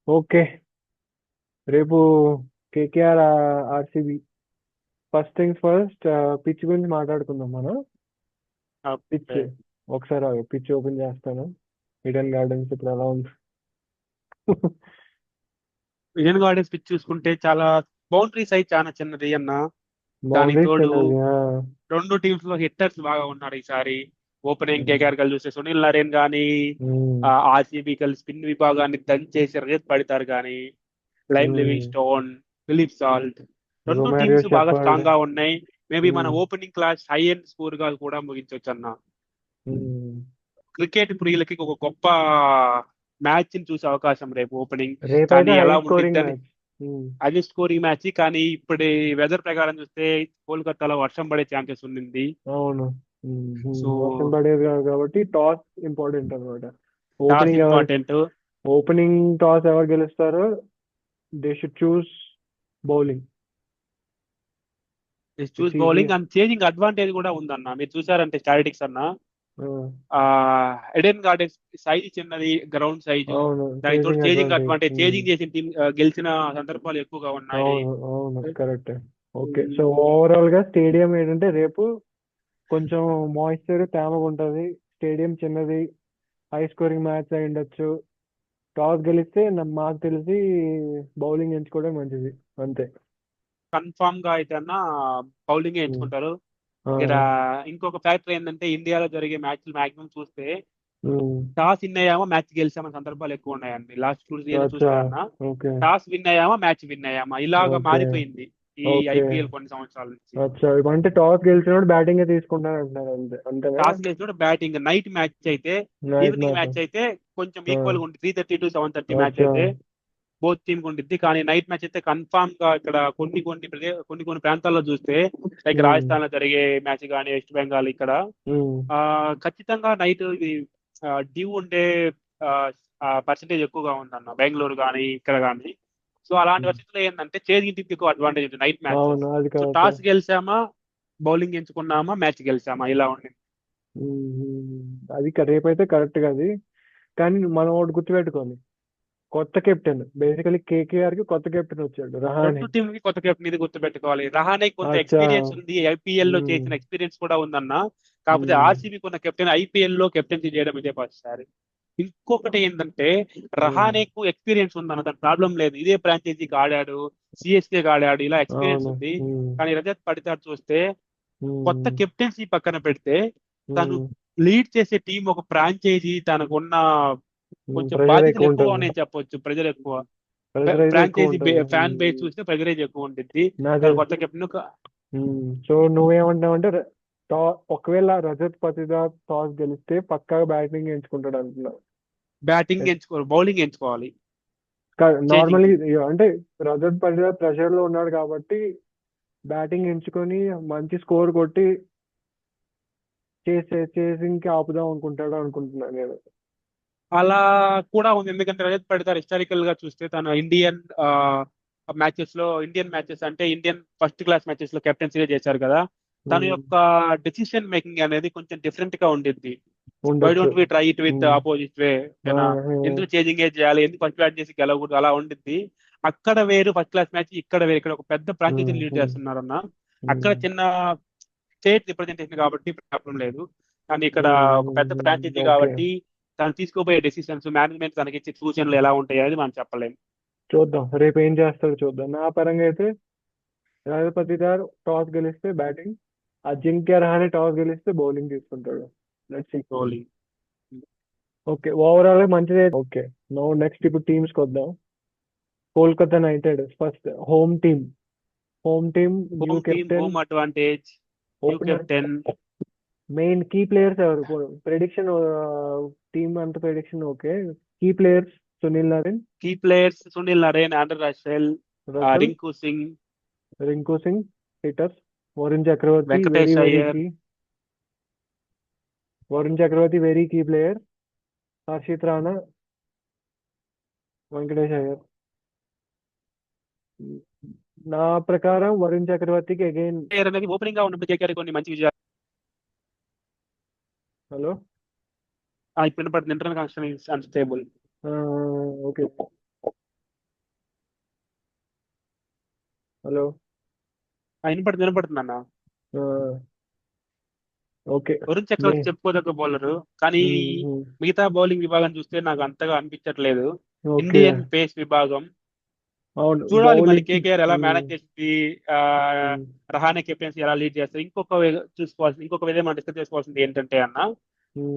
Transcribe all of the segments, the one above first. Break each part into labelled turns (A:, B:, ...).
A: Okay. రేపు KKR RCB. First things first, pitch గురించి మాట్లాడుకుందాం మనం. Pitch
B: okay.
A: ఒకసారి పిచ్ ఓపెన్ చేస్తాను. ఈడెన్ గార్డెన్స్ ఇప్పుడు ఎలా ఉంది?
B: ఈడెన్ గార్డెన్స్ పిచ్ చూసుకుంటే చాలా బౌండరీ సైజ్ చాలా చిన్నది అన్న. దానికి
A: బౌండరీస్
B: తోడు
A: చిన్నది.
B: రెండు టీమ్స్ లో హిట్టర్స్ బాగా ఉన్నారు ఈసారి. ఓపెనింగ్
A: ఉమ్,
B: కేకేఆర్ కలిసి చూస్తే సునీల్ నరేన్ కానీ,
A: ఉమ్,
B: ఆర్సీబీ కలిసి స్పిన్ విభాగాన్ని దంచేసి రజత్ పడితారు కానీ, Liam living
A: um.
B: Stone, Philip Salt, రెండు
A: రొమారియో
B: టీమ్స్ బాగా
A: షెపర్డ్.
B: స్ట్రాంగ్ గా ఉన్నాయి. మేబీ మన
A: um,
B: opening class high end score గా కూడా ముగించవచ్చు అన్న.
A: ఉమ్.
B: క్రికెట్ ప్రియులకి ఒక గొప్ప మ్యాచ్ ని చూసే అవకాశం రేపు ఓపెనింగ్.
A: రేపైతే
B: కానీ
A: హై
B: ఎలా
A: స్కోరింగ్
B: ఉండిద్దని
A: మ్యాచ్.
B: అది స్కోరింగ్ మ్యాచ్. కానీ ఇప్పుడు వెదర్ ప్రకారం చూస్తే కోల్కతాలో వర్షం పడే ఛాన్సెస్ ఉంది.
A: అవును.
B: సో
A: వర్షం పడేది కాదు కాబట్టి టాస్ ఇంపార్టెంట్ అనమాట.
B: టాస్
A: ఓపెనింగ్ ఎవరు
B: ఇంపార్టెంట్.
A: ఓపెనింగ్ టాస్ ఎవరు గెలుస్తారో they should choose bowling.
B: Choose
A: it's easy.
B: Bowling and chasing advantage కూడా ఉందన్న. మీరు చూసారంటే స్టాటిస్టిక్స్ అన్న, ఆ ఎడెన్ గార్డెన్స్ సైజ్ చిన్నది, గ్రౌండ్ సైజు,
A: అవును,
B: దానికి తోడు
A: chasing
B: chasing
A: advantage.
B: Advantage, chasing చేసిన టీం గెలిచిన సందర్భాలు ఎక్కువగా ఉన్నాయి.
A: అవును, అవును, correct. Okay, so
B: um,
A: overall గా స్టేడియం ఏంటంటే రేపు కొంచెం మాయిశ్చర్ తేమగా ఉంటుంది. స్టేడియం చిన్నది, హై స్కోరింగ్ మ్యాచ్ అయి ఉండొచ్చు. టాస్ గెలిస్తే మాకు తెలిసి బౌలింగ్ ఎంచుకోవడం మంచిది. అంతే.
B: కన్ఫామ్ గా అయితే అన్న బౌలింగ్
A: ఉమ్,
B: ఎంచుకుంటారు.
A: ఆ,
B: ఇక్కడ ఇంకొక ఫ్యాక్టర్ ఏంటంటే ఇండియాలో జరిగే మ్యాచ్లు మాక్సిమం చూస్తే
A: ఉమ్,
B: టాస్ విన్ అయ్యామా మ్యాచ్ గెలిచామా సందర్భాలు ఎక్కువ ఉన్నాయండి. లాస్ట్ 2 సీజన్
A: అచ్చా.
B: చూస్తారన్న,
A: ఓకే,
B: టాస్ విన్ అయ్యామా మ్యాచ్ విన్ అయ్యామా ఇలాగా
A: ఓకే,
B: మారిపోయింది ఈ
A: ఓకే.
B: ఐపీఎల్ కొన్ని సంవత్సరాల నుంచి.
A: అచ్చా, అంటే టాస్ గెలిచినప్పుడు బ్యాటింగ్ తీసుకుంటారు అంటున్నారు, అంతే అంతేనా?
B: టాస్ గెలిచినప్పుడు బ్యాటింగ్, నైట్ మ్యాచ్ అయితే,
A: నైట్
B: ఈవినింగ్
A: మ్యాచ్.
B: మ్యాచ్ అయితే కొంచెం ఈక్వల్ గా ఉంటుంది. 3:30 to 7:30 మ్యాచ్
A: అచ్చా.
B: అయితే బోత్ టీమ్ కు ఉండిద్ది. కానీ నైట్ మ్యాచ్ అయితే కన్ఫామ్ గా ఇక్కడ కొన్ని కొన్ని ప్రాంతాల్లో చూస్తే, లైక్
A: ఉమ్,
B: రాజస్థాన్ లో జరిగే మ్యాచ్ కానీ, వెస్ట్ బెంగాల్ ఇక్కడ
A: ఉమ్,
B: ఆ ఖచ్చితంగా నైట్ ఇది డ్యూ ఉండే పర్సంటేజ్ ఎక్కువగా ఉందన్న బెంగళూరు కానీ ఇక్కడ కానీ. సో అలాంటి
A: ఉమ్.
B: పరిస్థితుల్లో ఏంటంటే చేజింగ్ టీంకి ఎక్కువ అడ్వాంటేజ్ ఉంది నైట్ మ్యాచెస్.
A: అవును, అది
B: సో
A: కరెక్ట్.
B: టాస్ గెలిచామా, బౌలింగ్ ఎంచుకున్నామా, మ్యాచ్ గెలిచామా ఇలా ఉండింది.
A: అది రేపైతే కరెక్ట్ గా అది. కానీ మనం ఒకటి గుర్తుపెట్టుకోవాలి. కొత్త కెప్టెన్, బేసికలీ కేకేఆర్ కి కొత్త కెప్టెన్ వచ్చాడు, రహానే.
B: రెండు టీం కి కొత్త కెప్టెన్ ఇది గుర్తుపెట్టుకోవాలి. రహానే కొంత
A: అచ్చా.
B: ఎక్స్పీరియన్స్ ఉంది, ఐపీఎల్ లో
A: ఉమ్,
B: చేసిన ఎక్స్పీరియన్స్ కూడా ఉందన్న. కాకపోతే
A: ఉమ్,
B: ఆర్సీబీ కొన్న కెప్టెన్ ఐపీఎల్ లో కెప్టెన్సీ చేయడం ఇదే ఫస్ట్ సారి. ఇంకొకటి ఏంటంటే
A: ఉమ్.
B: రహానేకు ఎక్స్పీరియన్స్ ఉందన్న, దాని ప్రాబ్లం లేదు. ఇదే ఫ్రాంచైజీకి ఆడాడు, సిఎస్కే ఆడాడు, ఇలా ఎక్స్పీరియన్స్
A: అవును.
B: ఉంది.
A: ఉమ్,
B: కానీ రజత్ పడితాడు చూస్తే కొత్త
A: ఉమ్,
B: కెప్టెన్సీ పక్కన పెడితే తను
A: ఉమ్,
B: లీడ్ చేసే టీం ఒక ఫ్రాంచైజీ, తనకున్న కొంచెం
A: ప్రెషర్
B: బాధ్యతలు
A: ఎక్కువ
B: ఎక్కువ
A: ఉంటుంది.
B: ఉన్నాయని చెప్పొచ్చు. ప్రజలు ఎక్కువ,
A: ప్రెషర్ అయితే ఎక్కువ
B: ఫ్రాంచైజీ
A: ఉంటుంది.
B: ఫ్యాన్ బేస్ చూస్తే ప్రెజరేజ్ ఎక్కువ ఉంటుంది.
A: నాకు
B: కానీ కొత్త కెప్టెన్
A: సో నువ్వేమంటావంటే ఒకవేళ రజత్ పతిదార్ టాస్ గెలిస్తే పక్కాగా బ్యాటింగ్ ఎంచుకుంటాడు అంటున్నావు.
B: బ్యాటింగ్ ఎంచుకోవాలి, బౌలింగ్ ఎంచుకోవాలి చేజింగ్
A: నార్మల్లీ
B: కి.
A: అంటే రజత్ పతిదార్ ప్రెషర్ లో ఉన్నాడు కాబట్టి బ్యాటింగ్ ఎంచుకొని మంచి స్కోర్ కొట్టి చేసింగ్ కి ఆపుదాం అనుకుంటాడు అనుకుంటున్నాను నేను.
B: అలా కూడా ఉంది. ఎందుకంటే రజత్ పడిదార్ హిస్టారికల్ గా చూస్తే తన ఇండియన్ మ్యాచెస్ అంటే ఇండియన్ ఫస్ట్ క్లాస్ మ్యాచెస్ లో కెప్టెన్సీ చేశారు కదా. తన
A: ఉమ్,
B: యొక్క డెసిషన్ మేకింగ్ అనేది కొంచెం డిఫరెంట్ గా ఉండిద్ది. వై
A: ఉండొచ్చు.
B: Don't we try it with
A: um,
B: opposite way.
A: ఆ,
B: ఎందుకు చేజింగ్ చేయాలి, ఎందుకు ఫస్ట్ బ్యాట్ చేసి గెలవకూడదు, అలా ఉండిద్ది. అక్కడ వేరు ఫస్ట్ క్లాస్ మ్యాచ్, ఇక్కడ వేరు. ఇక్కడ ఒక పెద్ద
A: ఉమ్,
B: ఫ్రాంచైజీని లీడ్
A: ఉమ్,
B: చేస్తున్నారన్న. అక్కడ
A: ఉమ్,
B: చిన్న స్టేట్ రిప్రజెంటేషన్ కాబట్టి ప్రాబ్లం లేదు. కానీ ఇక్కడ ఒక పెద్ద ఫ్రాంచైజీ
A: ఓకే.
B: కాబట్టి తను తీసుకోబోయే డెసిషన్స్, మేనేజ్మెంట్ తనకి ఇచ్చే సూచనలు ఎలా ఉంటాయి అనేది మనం చెప్పలేము.
A: చూద్దాం రేపు ఏం చేస్తాడో చూద్దాం. నా పరంగా అయితే రజపతి దార్ టాస్ గెలిస్తే బ్యాటింగ్, అజింక్య రహానే టాస్ గెలిస్తే బౌలింగ్ తీసుకుంటాడు. Let's see.
B: Bowling.
A: Okay, overall మంచిదే. ఓకే, నో నెక్స్ట్ ఇప్పుడు టీమ్స్ కి వద్దాం. Kolkata Knight Riders first. Home team new
B: home team,
A: captain,
B: home advantage, new
A: opener,
B: captain.
A: Main key players ఎవరు? ప్రెడిక్షన్, టీమ్ అంత prediction okay. Key players Sunil Narine,
B: key players Sunil Narine, Andre Russell,
A: Russell,
B: Rinku Singh,
A: Rinku Singh. Hitters Varun Chakravarthy very
B: Venkatesh
A: very
B: Iyer.
A: Key. Varun Chakravarthy very key player. Harshit Rana, Venkatesh Iyer. నా ప్రకారం వరుణ్ చక్రవర్తికి again.
B: Iyer అనేది opening గా ఉన్నప్పుడు KKR కొన్ని మంచి విజయాలు.
A: హలో.
B: ఇప్పుడు వినపడుతుంది, internal connection unstable.
A: Okay. Hello.
B: వినపడుతుంది అన్న.
A: ఓకే.
B: వరుణ్ చక్రవర్తి చెప్పుకోదగ్గ బౌలర్, కానీ మిగతా బౌలింగ్ విభాగం చూస్తే నాకు అంతగా అనిపించట్లేదు.
A: ఓకే.
B: ఇండియన్ పేస్ విభాగం
A: అవును,
B: చూడాలి మళ్ళీ
A: బౌలింగ్.
B: కేకేఆర్ ఎలా మేనేజ్ చేసింది, రహానే కెప్టెన్సీ ఎలా లీడ్ చేస్తారు. ఇంకొక విధంగా మనం డిస్కస్ చేసుకోవాల్సింది ఏంటంటే అన్న,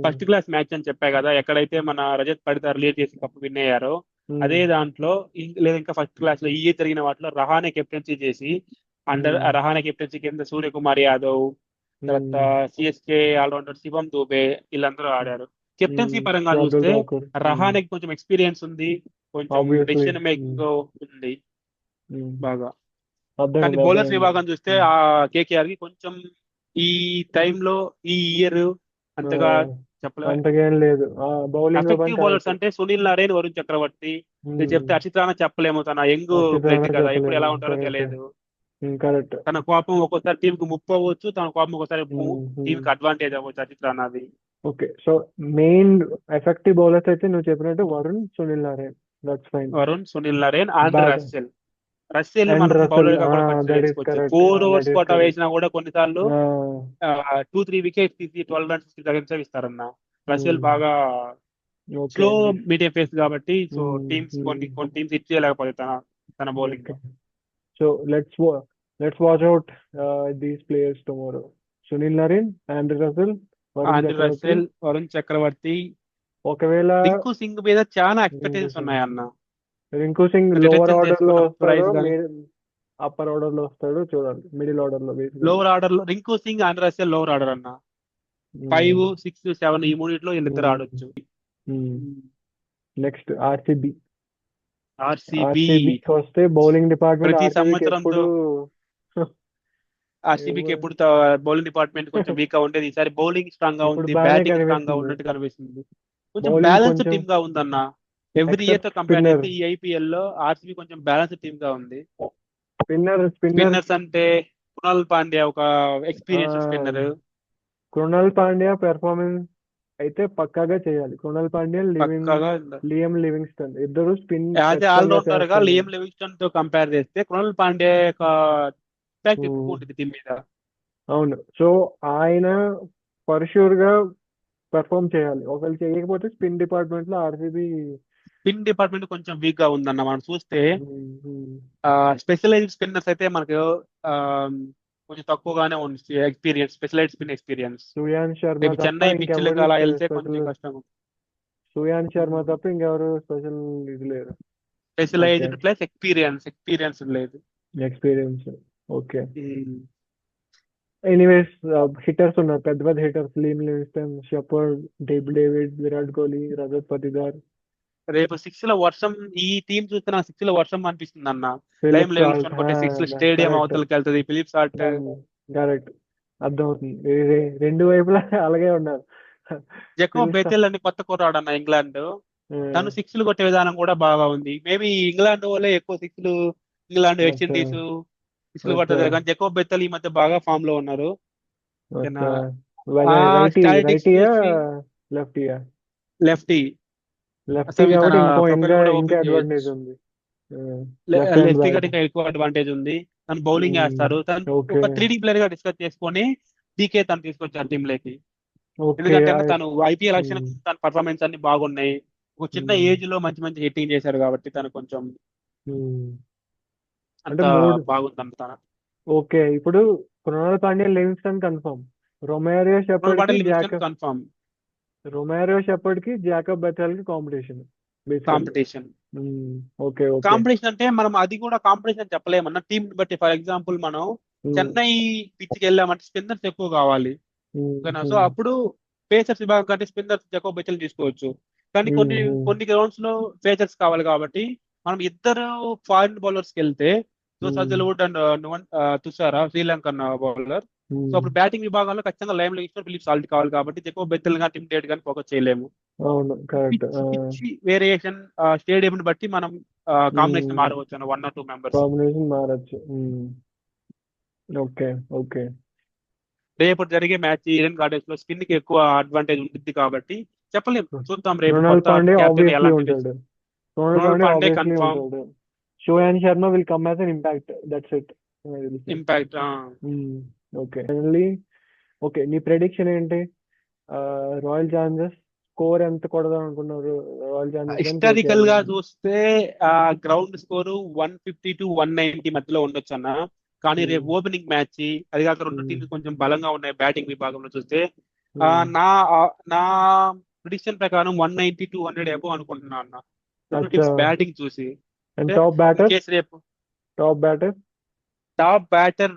B: ఫస్ట్ క్లాస్ మ్యాచ్ అని చెప్పా కదా, ఎక్కడైతే మన రజత్ పడిదార్ లీడ్ చేసి కప్పు విన్ అయ్యారో అదే దాంట్లో లేదా ఇంకా ఫస్ట్ క్లాస్ లో ఈ జరిగిన వాటిలో రహానే కెప్టెన్సీ చేసి రహానే కెప్టెన్సీ కింద సూర్యకుమార్ యాదవ్, తర్వాత సిఎస్కే ఆల్రౌండర్ శివం దూబే వీళ్ళందరూ ఆడారు. కెప్టెన్సీ పరంగా చూస్తే రహానేకి కొంచెం ఎక్స్పీరియన్స్ ఉంది, కొంచెం డెసిషన్ మేకింగ్ ఉంది బాగా. కానీ బౌలర్స్ విభాగం చూస్తే ఆ కేకేఆర్ కి కొంచెం ఈ టైంలో ఈ ఇయర్ అంతగా చెప్పలేము.
A: లేదు.
B: ఎఫెక్టివ్ బౌలర్స్ అంటే సునీల్ నారాయణ్, వరుణ్ చక్రవర్తి, ఇది చెప్తే హర్షిత్ రాణా చెప్పలేము, తన యంగ్ బ్లడ్ కదా, ఎప్పుడు ఎలా ఉంటారో తెలియదు. తన కోపం ఒక్కోసారి టీం కు ముప్పు అవ్వచ్చు, తన కోపం ఒక్కోసారి టీం కి అడ్వాంటేజ్ అవ్వచ్చు హర్షిత్ రాణాది.
A: Okay, so main effective bowlers అయితే నువ్వు చెప్పినట్టు Varun, Sunil Narine, that's fine.
B: Varun, Sunil Narine, Andre Russell మనం బౌలర్ గా కూడా కన్సిడర్ చేసుకోవచ్చు. 4 overs కోట వేసినా కూడా కొన్నిసార్లు 2-3 వికెట్స్ తీసి 12 runs తగ్గించే ఇస్తారన్న. రస్సెల్ బాగా స్లో మీడియం ఫేస్ కాబట్టి, సో కొన్ని టీమ్స్ హిట్ చేయలేకపోతాయి తన bowling.
A: So let's watch out these players tomorrow. Sunil Narine, Andre Russell,
B: Varun Chakravarthy.
A: ఒకవేళ
B: రింకు సింగ్ మీద చాలా ఎక్స్పెక్టేషన్స్ ఉన్నాయన్న.
A: రింకు సింగ్ లోవర్ ఆర్డర్ లో వస్తాడో అప్పర్ ఆర్డర్ లో వస్తాడో చూడాలి. మిడిల్ ఆర్డర్ లో,
B: లోవర్ ఆర్డర్ లో Rinku Singh, Andre Russell lower order అన్న. 5, 6, 7 ఈ మూడిట్లో వీళ్ళిద్దరు ఆడొచ్చు.
A: నెక్స్ట్ ఆర్సీబీ
B: ఆర్సీబీ
A: వస్తే బౌలింగ్ డిపార్ట్మెంట్
B: ప్రతి సంవత్సరంతో ఆర్సీబీకి ఎప్పుడు బౌలింగ్ డిపార్ట్మెంట్ కొంచెం వీక్ గా ఉండేది. ఈసారి బౌలింగ్ స్ట్రాంగ్ గా ఉంది, బ్యాటింగ్ స్ట్రాంగ్ గా ఉన్నట్టు కనిపిస్తుంది. కొంచెం బ్యాలెన్స్డ్ టీమ్ గా ఉందన్న. ఎవ్రీ ఇయర్ తో కంపేర్ చేస్తే ఈ ఐపీఎల్ లో ఆర్సీబీ కొంచెం బ్యాలెన్స్డ్ టీమ్ గా ఉంది. స్పిన్నర్స్ అంటే కృణాల్ పాండ్యా ఒక experience spinner.
A: Krunal Pandya performance అయితే పక్కాగా చేయాలి. కృణాల్ పాండ్యా, లియం లివింగ్స్టన్ ఇద్దరు స్పిన్
B: ఆల్రౌండర్ గా లియం లివింగ్స్టన్ తో కంపేర్ చేస్తే కృణాల్ పాండ్యా ఎక్కువ ఉంటుంది టీం మీద.
A: అవును, సో ఆయన పర్ష్యూర్ గా పెర్ఫార్మ్ చేయాలి. ఒకవేళ చేయకపోతే స్పిన్ డిపార్ట్మెంట్ లో ఆర్సీబీ
B: కొంచెం వీక్ గా ఉందన్న. మనం చూస్తే స్పెషలైజ్డ్ స్పిన్నర్స్ అయితే మనకు కొంచెం తక్కువగానే ఉంది experience, specialized spin experience.
A: Suyash Sharma
B: Chennai పిచ్లకు అలా వెళ్తే కొంచెం కష్టం.
A: సుయాన్ శర్మ తప్ప ఇంకెవరు స్పెషల్ ఇది లేదు.
B: స్పెషలైజ్డ్ ప్లస్ ఎక్స్పీరియన్స్ లేదు.
A: ఓకే. ఎనీవేస్ హిట్టర్స్ ఉన్నారు, పెద్ద పెద్ద hitters. Liam Livingstone, Shepherd, David, Virat Kohli, Rajat Patidar.
B: రేపు 6 లో వర్షం, ఈ టీం చూస్తే నాకు 6 లో వర్షం అనిపిస్తుంది అన్న. లైమ్ లివింగ్స్టన్ కొట్టే 6 స్టేడియం అవతలకి వెళ్తుంది. ఫిలిప్స్ హార్ట్
A: కరెక్ట్, అర్థమవుతుంది. రెండు వైపులా అలాగే ఉన్నారు.
B: జకోబ్ బెథెల్ అని కొత్త కుర్రాడు అన్న, ఇంగ్లాండ్. తను 6 కొట్టే విధానం కూడా బాగా ఉంది. మేబీ ఇంగ్లాండ్ వాళ్ళే ఎక్కువ 6 ఇంగ్లాండ్, వెస్ట్ ఇండీస్ 6 కొట్టదు. కానీ జకోబ్ బెథెల్ ఈ మధ్య బాగా ఫామ్ లో ఉన్నారు. లెఫ్టీ లెఫ్టీ ఎక్కువ అడ్వాంటేజ్ ఉంది. తను బౌలింగ్ వేస్తారు. తను ఒక 3D ప్లేయర్ గా డిస్కస్ చేసుకొని డీకే తను తీసుకొచ్చారు టీమ్ లోకి. ఎందుకంటే తను ఐపీఎల్ తన పర్ఫార్మెన్స్ అన్ని బాగున్నాయి. ఒక చిన్న ఏజ్ లో మంచి మంచి హిట్టింగ్ చేశారు కాబట్టి తను కొంచెం బాగుంది తన.
A: ఓకే, ఇప్పుడు Krunal Pandya, Livingstone confirm. Romario Shepherd కి జాకబ్ బెథెల్ కి కాంపిటీషన్.
B: కాంపిటీషన్ అంటే మనం అది కూడా కాంపిటీషన్ చెప్పలేమన్నా, టీం బట్టి. ఫర్ ఎగ్జాంపుల్ మనం చెన్నై పిచ్కి వెళ్ళామంటే స్పిన్నర్స్ ఎక్కువ కావాలి. సో అప్పుడు పేసర్స్ విభాగం కంటే స్పిన్నర్స్ జాకబ్ బెథెల్ తీసుకోవచ్చు. కానీ కొన్ని గ్రౌండ్స్ లో పేసర్స్ కావాలి కాబట్టి మనం ఇద్దరు ఫారిన్ బౌలర్స్ కి వెళ్తే, Hazlewood and Thushara Sri Lankan bowler. So అప్పుడు బ్యాటింగ్ విభాగంలో ఖచ్చితంగా లైమ్ లివింగ్స్టన్, ఫిలిప్స్ హార్ట్ కావాలి కాబట్టి జాకబ్ బెథెల్ గా టిమ్ డేవిడ్ గాని ఫోకస్ చేయలేము. వేరియేషన్ స్టేడియం బట్టి మనం కాంబినేషన్ మారవచ్చు అన్న, 1 or 2 మెంబర్స్
A: మారచ్చు. ఓకే.
B: రేపు జరిగే మ్యాచ్ ఈడెన్ గార్డెన్స్ లో స్పిన్ కి ఎక్కువ అడ్వాంటేజ్ ఉంటుంది కాబట్టి చెప్పలేము. చూద్దాం రేపు.
A: Suryansh Sharma will come as an impact. That's it. నాకు తెలిసి.
B: ఇంపాక్ట్.
A: ఓకే ఫైనల్లీ ఓకే నీ ప్రెడిక్షన్ ఏంటి? రాయల్ ఛాలెంజర్స్ స్కోర్ ఎంత కొడదాం అనుకున్నారు? రాయల్ ఛాలెంజర్స్ కానీ
B: హిస్టారికల్
A: కేకేఆర్
B: గా
A: కానీ.
B: చూస్తే గ్రౌండ్ స్కోరు 150 to 190 మధ్యలో ఉండొచ్చు అన్న. కానీ రేపు ఓపెనింగ్ మ్యాచ్, అది కాక రెండు టీంలు కొంచెం బలంగా ఉన్నాయి బ్యాటింగ్ విభాగంలో చూస్తే. ఆ, నా నా ప్రిడిక్షన్ ప్రకారం 190 to 100 అబోవ్ అనుకుంటున్నా అన్న, రెండు టీమ్స్ బ్యాటింగ్ చూసి.
A: అండ్
B: అంటే
A: టాప్
B: ఇన్
A: బ్యాటర్
B: కేసు రేపు
A: top batter
B: top batter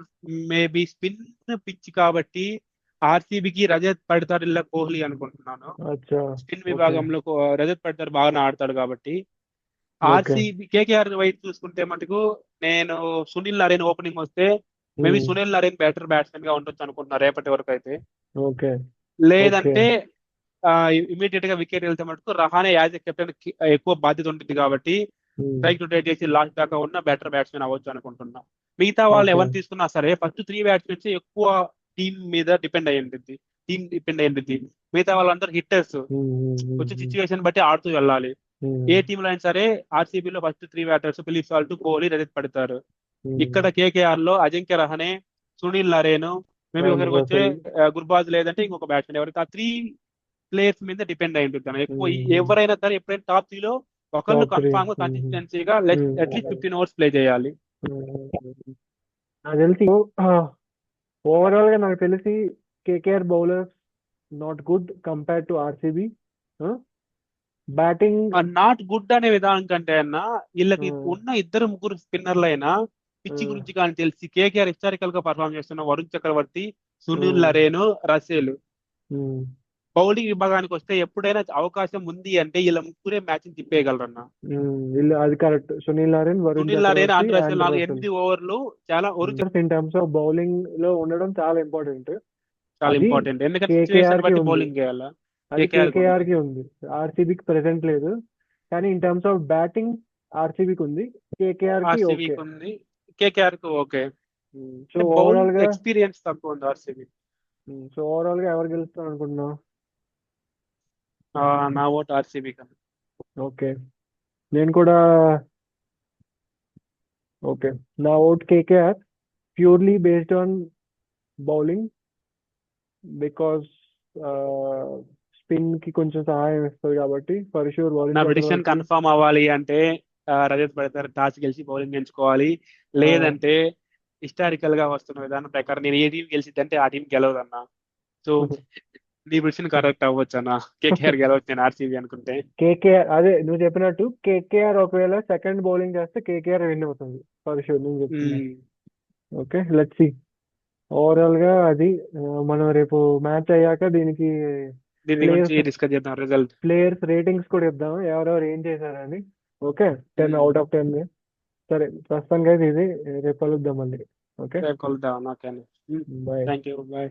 B: maybe spin pitch కాబట్టి ఆర్సీబీకి రజత్ పడితార్ ఇలా కోహ్లీ అనుకుంటున్నాను.
A: అచ్చా
B: స్పిన్
A: ఓకే
B: విభాగంలో రజత్ పడితార్ బాగానే ఆడతాడు కాబట్టి.
A: ఓకే
B: ఆర్సీబీ కేకేఆర్ వైపు చూసుకుంటే మటుకు నేను సునీల్ నరేన్ ఓపెనింగ్ వస్తే maybe Sunil Narine better batsmen గా ఉండొచ్చు అనుకుంటున్నా రేపటి వరకు అయితే.
A: ఓకే ఓకే
B: లేదంటే ఇమీడియట్ గా వికెట్ వెళ్తే మటుకు రహానే యాజ్ ఎ కెప్టెన్ ఎక్కువ బాధ్యత ఉంటుంది కాబట్టి స్ట్రైక్ రొటేట్ చేసి లాస్ట్ దాకా ఉన్న బెటర్ బ్యాట్స్మెన్ అవ్వచ్చు అనుకుంటున్నా. మిగతా వాళ్ళు
A: ఓకే
B: ఎవరు తీసుకున్నా సరే ఫస్ట్ 3 బ్యాట్స్మెన్స్ ఎక్కువ టీం మీద డిపెండ్ అయ్యి ఉంటుంది. మిగతా వాళ్ళందరూ హిట్టర్స్, వచ్చే సిచ్యువేషన్ బట్టి ఆడుతూ వెళ్ళాలి. ఏ టీంలో అయినా సరే ఆర్సీబీలో first 3 batters Philip Salt, Kohli, Rajat పడతారు. ఇక్కడ కేకేఆర్ లో Ajinkya Rahane, Sunil Narine, maybe ఒకరికి వచ్చే గుర్బాజ్ లేదంటే ఇంకొక బ్యాట్స్మెన్, ఎవరైతే ఆ 3 ప్లేయర్స్ మీద డిపెండ్ అయి ఉంటుంది అన్న. ఎక్కువ ఎవరైనా సరే ఎప్పుడైనా టాప్ 3 లో ఒకళ్ళు
A: టాప్ 3
B: కన్ఫామ్ గా కన్సిస్టెన్సీగా అట్లీస్ట్ 15 ఓవర్స్ ప్లే చేయాలి.
A: నాకు తెలిసి ఓవరాల్ గా నాకు తెలిసి KKR bowlers not good compare to RCB. Batting
B: not good అనే విధానం కంటే అన్న, వీళ్ళకి ఉన్న 2-3 స్పిన్నర్లు అయినా పిచ్చి గురించి కానీ తెలిసి కేకేఆర్ హిస్టారికల్ గా పర్ఫామ్ చేస్తున్న వరుణ్ చక్రవర్తి, సునీల్ నరేన్, రసేల్. బౌలింగ్ విభాగానికి వస్తే ఎప్పుడైనా అవకాశం ఉంది అంటే వీళ్ళ ముగ్గురే మ్యాచ్ తిప్పేయగలరన్న.
A: అది కరెక్ట్. సునీల్ నరేన్, వరుణ్
B: సునీల్ నరేన్,
A: చక్రవర్తి,
B: ఆండ్రే రసెల్ 8 ఓవర్లు చాలా
A: ఇన్ టర్మ్స్ ఆఫ్ బౌలింగ్ లో ఉండడం చాలా ఇంపార్టెంట్.
B: చాలా
A: అది
B: ఇంపార్టెంట్. ఎందుకంటే
A: KKR
B: సిచ్యువేషన్
A: కి
B: బట్టి
A: ఉంది.
B: బౌలింగ్ చేయాలా.
A: అది
B: కేకేఆర్
A: కేకేఆర్ కి ఉంది, ఆర్సీబీకి ప్రెసెంట్ లేదు. కానీ ఇన్ టర్మ్స్ ఆఫ్ బ్యాటింగ్ ఆర్సీబీకి ఉంది, కేకేఆర్ కి ఓకే.
B: ఆర్సీబీకి ఉంది, కేకేఆర్ కి ఓకే.
A: సో ఓవరాల్ గా
B: ఎక్స్పీరియన్స్ తక్కువ ఉంది ఆర్సీబీ.
A: సో ఓవరాల్ గా ఎవరు గెలుస్తారు అనుకుంటున్నావు?
B: నా ఓట్ ఆర్సీబీ కన్నా.
A: ఓకే నేను కూడా ఓకే. నా vote KKR purely based on bowling, because spin కి కొంచెం సహాయం ఇస్తుంది కాబట్టి ఫర్ షూర్
B: నా ప్రిడిక్షన్ కన్ఫర్మ్ అవ్వాలి అంటే రజత్ పడితార్ టాస్ గెలిచి బౌలింగ్ ఎంచుకోవాలి. లేదంటే హిస్టారికల్ గా వస్తున్న విధానం ప్రకారం నేను ఏ టీం గెలిచిద్దంటే ఆ టీం గెలవదన్నా. సో నీ ప్రిడిక్షన్ కరెక్ట్ అవ్వచ్చు అన్న, కేకేఆర్ గెలవచ్చు నేను ఆర్సీబీ అనుకుంటే.
A: కేకేఆర్ అదే నువ్వు చెప్పినట్టు కేకేఆర్ ఒకవేళ సెకండ్ బౌలింగ్ చేస్తే కేకేఆర్ విన్ అవుతుంది ఫర్ షూర్ నేను చెప్తున్నా. Okay let's see. ఓవరాల్ గా అది మనం రేపు మ్యాచ్ అయ్యాక
B: దీని గురించి డిస్కస్ చేద్దాం, రిజల్ట్
A: ప్లేయర్స్ రేటింగ్స్ కూడా ఇద్దాం, ఎవరెవరు ఏం చేశారని. Okay 10 out of 10. సరే ప్రస్తుతానికి అయితే ఇది, రేపు కలుద్దాం మళ్ళీ. ఓకే
B: రేపు కలుద్దాం. Okay,
A: bye.
B: Thank you, bye.